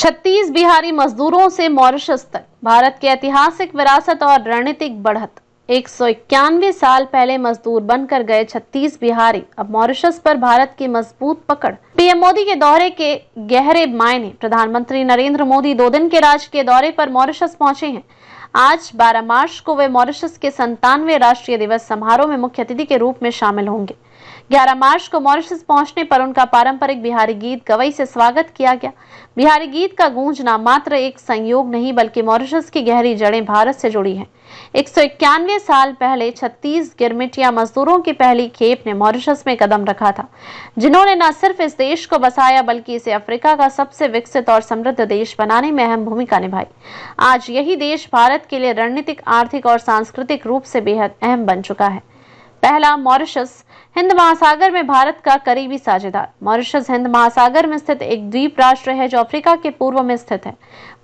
36 बिहारी मजदूरों से मॉरिशस तक भारत की ऐतिहासिक विरासत और रणनीतिक बढ़त। 191 साल पहले मजदूर बनकर गए 36 बिहारी अब मॉरिशस पर भारत की मजबूत पकड़। पीएम मोदी के दौरे के गहरे मायने। प्रधानमंत्री नरेंद्र मोदी 2 दिन के राजकीय दौरे पर मॉरिशस पहुंचे हैं। आज 12 मार्च को वे मॉरिशस के 97वें राष्ट्रीय दिवस समारोह में मुख्य अतिथि के रूप में शामिल होंगे। 11 मार्च को मॉरिशस पहुंचने पर उनका पारंपरिक बिहारी गीत गवई से स्वागत किया गया। बिहारी गीत का गूंजना मात्र एक संयोग नहीं बल्कि मॉरिशस की गहरी जड़ें भारत से जुड़ी हैं। 191 साल पहले 36 गिरमिटिया मजदूरों की पहली खेप ने मॉरिशस में कदम रखा था, जिन्होंने न सिर्फ इस देश को बसाया बल्कि इसे अफ्रीका का सबसे विकसित और समृद्ध देश बनाने में अहम भूमिका निभाई। आज यही देश भारत के लिए रणनीतिक, आर्थिक और सांस्कृतिक रूप से बेहद अहम बन चुका है। पहला, मॉरिशस हिंद महासागर में भारत का करीबी साझेदार। मॉरिशस हिंद महासागर में स्थित एक द्वीप राष्ट्र है जो अफ्रीका के पूर्व में स्थित है।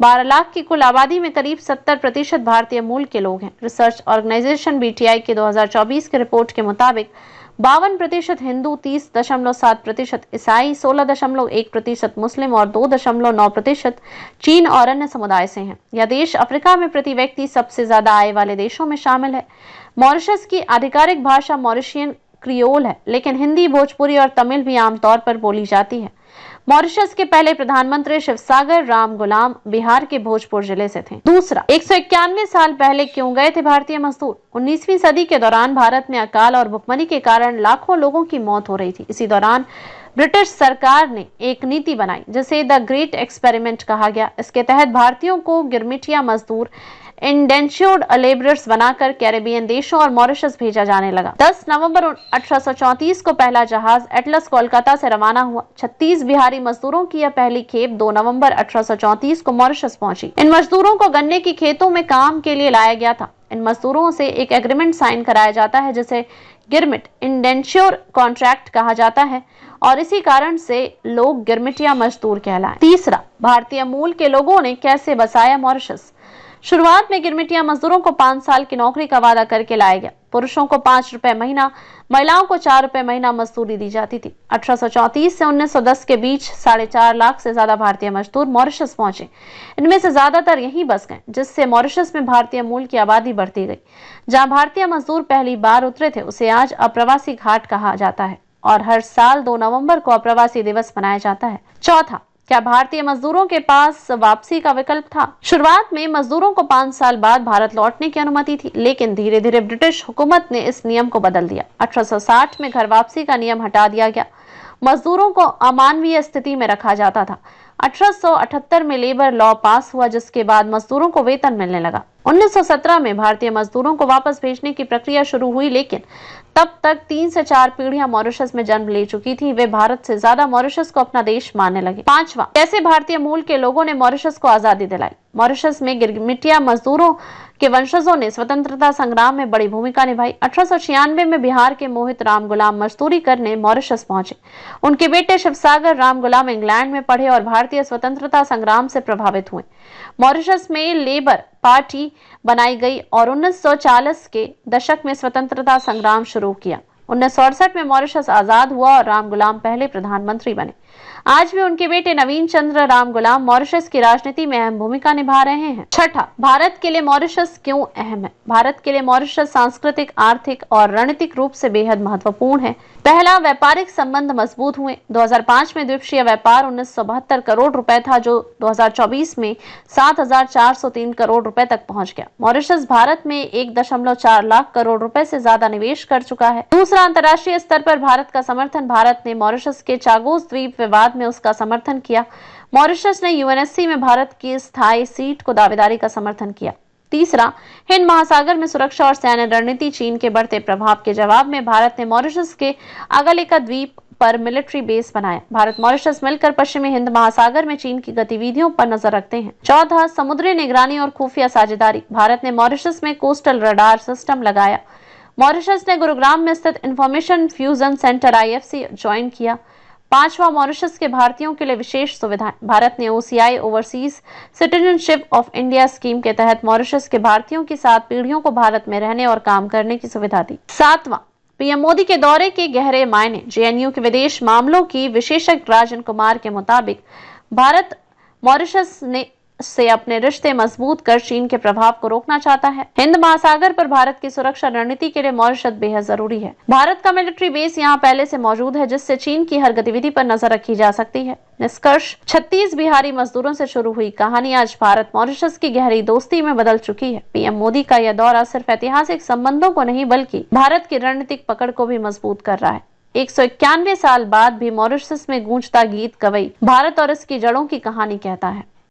12 लाख की कुल आबादी में करीब 70% भारतीय मूल के लोग हैं। रिसर्च ऑर्गेनाइजेशन BTI की 2024 की रिपोर्ट के मुताबिक 52% हिंदू, 30.7% ईसाई, 16.1% मुस्लिम और 2.9% चीन और अन्य समुदाय से हैं। यह देश अफ्रीका में प्रति व्यक्ति सबसे ज्यादा आय वाले देशों में शामिल है। मॉरिशस की आधिकारिक भाषा मॉरिशियन क्रियोल है, लेकिन हिंदी, भोजपुरी और तमिल भी आमतौर पर बोली जाती है। मॉरिशस के पहले प्रधानमंत्री शिवसागर रामगुलाम बिहार के भोजपुर जिले से थे। दूसरा, 191 साल पहले क्यों गए थे भारतीय मजदूर? 19वीं सदी के दौरान भारत में अकाल और भुखमरी के कारण लाखों लोगों की मौत हो रही थी। इसी दौरान ब्रिटिश सरकार ने एक नीति बनाई जिसे द ग्रेट एक्सपेरिमेंट कहा गया। इसके तहत भारतीयों को गिरमिटिया मजदूर, इंडेंच्योर्ड लेबरर्स बनाकर कैरेबियन देशों और मॉरिशस भेजा जाने लगा। 10 नवंबर 1834 को पहला जहाज एटलस कोलकाता से रवाना हुआ। 36 बिहारी मजदूरों की यह पहली खेप 2 नवंबर 1834 को मॉरिशस पहुंची। इन मजदूरों को गन्ने की खेतों में काम के लिए लाया गया था। इन मजदूरों से एक एग्रीमेंट साइन कराया जाता है जिसे गिरमिट इंडेंच्योर कॉन्ट्रैक्ट कहा जाता है और इसी कारण से लोग गिरमिटिया मजदूर कहलाए। तीसरा, भारतीय मूल के लोगों ने कैसे बसाया मॉरिशस? शुरुआत में गिरमिटिया मजदूरों को 5 साल की नौकरी का वादा करके लाया गया। पुरुषों को 5 रुपए महीना, महिलाओं को 4 रुपए महीना मजदूरी दी जाती थी। 1834 से 1910 के बीच 4.5 लाख से ज्यादा भारतीय मजदूर मॉरिशस पहुंचे। इनमें से ज्यादातर यहीं बस गए, जिससे मॉरिशस में भारतीय मूल की आबादी बढ़ती गई। जहां भारतीय मजदूर पहली बार उतरे थे उसे आज अप्रवासी घाट कहा जाता है और हर साल 2 नवंबर को अप्रवासी दिवस मनाया जाता है। चौथा, क्या भारतीय मजदूरों के पास वापसी का विकल्प था? शुरुआत में मजदूरों को 5 साल बाद भारत लौटने की अनुमति थी, लेकिन धीरे धीरे ब्रिटिश हुकूमत ने इस नियम को बदल दिया। 1860 में घर वापसी का नियम हटा दिया गया। मजदूरों को अमानवीय स्थिति में रखा जाता था। 1878 में लेबर लॉ पास हुआ, जिसके बाद मजदूरों को वेतन मिलने लगा। 1917 में भारतीय मजदूरों को वापस भेजने की प्रक्रिया शुरू हुई, लेकिन तब तक 3 से 4 पीढ़ियां मॉरिशस में जन्म ले चुकी थी। वे भारत से ज्यादा मॉरिशस को अपना देश मानने लगे। पांचवा, कैसे भारतीय मूल के लोगों ने मॉरिशस को आजादी दिलाई? मॉरिशस में गिरमिटिया मजदूरों के वंशजों ने स्वतंत्रता संग्राम में बड़ी भूमिका निभाई। 1896 में बिहार के मोहित रामगुलाम मजदूरी करने मॉरिशस पहुंचे। उनके बेटे शिवसागर रामगुलाम इंग्लैंड में पढ़े और भारतीय स्वतंत्रता संग्राम से प्रभावित हुए। मॉरिशस में लेबर पार्टी बनाई गई और 1940 के दशक में स्वतंत्रता संग्राम शुरू किया। 1968 में मॉरिशस आजाद हुआ और रामगुलाम पहले प्रधानमंत्री बने। आज भी उनके बेटे नवीन चंद्र रामगुलाम मॉरिशस की राजनीति में अहम भूमिका निभा रहे हैं। छठा, भारत के लिए मॉरिशस क्यों अहम है? भारत के लिए मॉरिशस सांस्कृतिक, आर्थिक और रणनीतिक रूप से बेहद महत्वपूर्ण है। पहला, व्यापारिक संबंध मजबूत हुए। 2005 में द्विपक्षीय व्यापार 1972 करोड़ रुपए था, जो 2024 में 7,403 करोड़ रुपए तक पहुंच गया। मॉरिशस भारत में 1.4 लाख करोड़ रुपए से ज्यादा निवेश कर चुका है। दूसरा, अंतर्राष्ट्रीय स्तर पर भारत का समर्थन। भारत ने मॉरिशस के चागोस द्वीप विवाद में उसका समर्थन किया। मॉरिशस ने UNSC में भारत की स्थायी सीट को दावेदारी का समर्थन किया। तीसरा, हिंद महासागर में सुरक्षा और सैन्य रणनीति। चीन के बढ़ते प्रभाव के जवाब में भारत ने मॉरिशस के अगलिका द्वीप पर मिलिट्री बेस बनाया। भारत मॉरिशस मिलकर पश्चिमी हिंद महासागर में चीन की गतिविधियों पर नजर रखते हैं। चौथा, समुद्री निगरानी और खुफिया साझेदारी। भारत ने मॉरिशस में कोस्टल रडार सिस्टम लगाया। मॉरिशस ने गुरुग्राम में स्थित information fusion centre IFC join किया। पांचवा, मॉरिशस के भारतीयों के लिए विशेष सुविधाएं। भारत ने OCI overseas citizenship of India scheme के तहत मॉरिशस के भारतीयों की 7 पीढ़ियों को भारत में रहने और काम करने की सुविधा दी। सातवां, पीएम मोदी के दौरे के गहरे मायने। JNU के विदेश मामलों की विशेषज्ञ राजन कुमार के मुताबिक भारत मॉरिशस ने से अपने रिश्ते मजबूत कर चीन के प्रभाव को रोकना चाहता है। हिंद महासागर पर भारत की सुरक्षा रणनीति के लिए मॉरिशस बेहद जरूरी है। भारत का मिलिट्री बेस यहाँ पहले से मौजूद है, जिससे चीन की हर गतिविधि पर नजर रखी जा सकती है। निष्कर्ष, 36 बिहारी मजदूरों से शुरू हुई कहानी आज भारत मॉरिशस की गहरी दोस्ती में बदल चुकी है। पीएम मोदी का यह दौरा सिर्फ ऐतिहासिक संबंधों को नहीं बल्कि भारत की रणनीतिक पकड़ को भी मजबूत कर रहा है। 191 साल बाद भी मॉरिशस में गूंजता गीत गवई भारत और इसकी जड़ों की कहानी कहता है।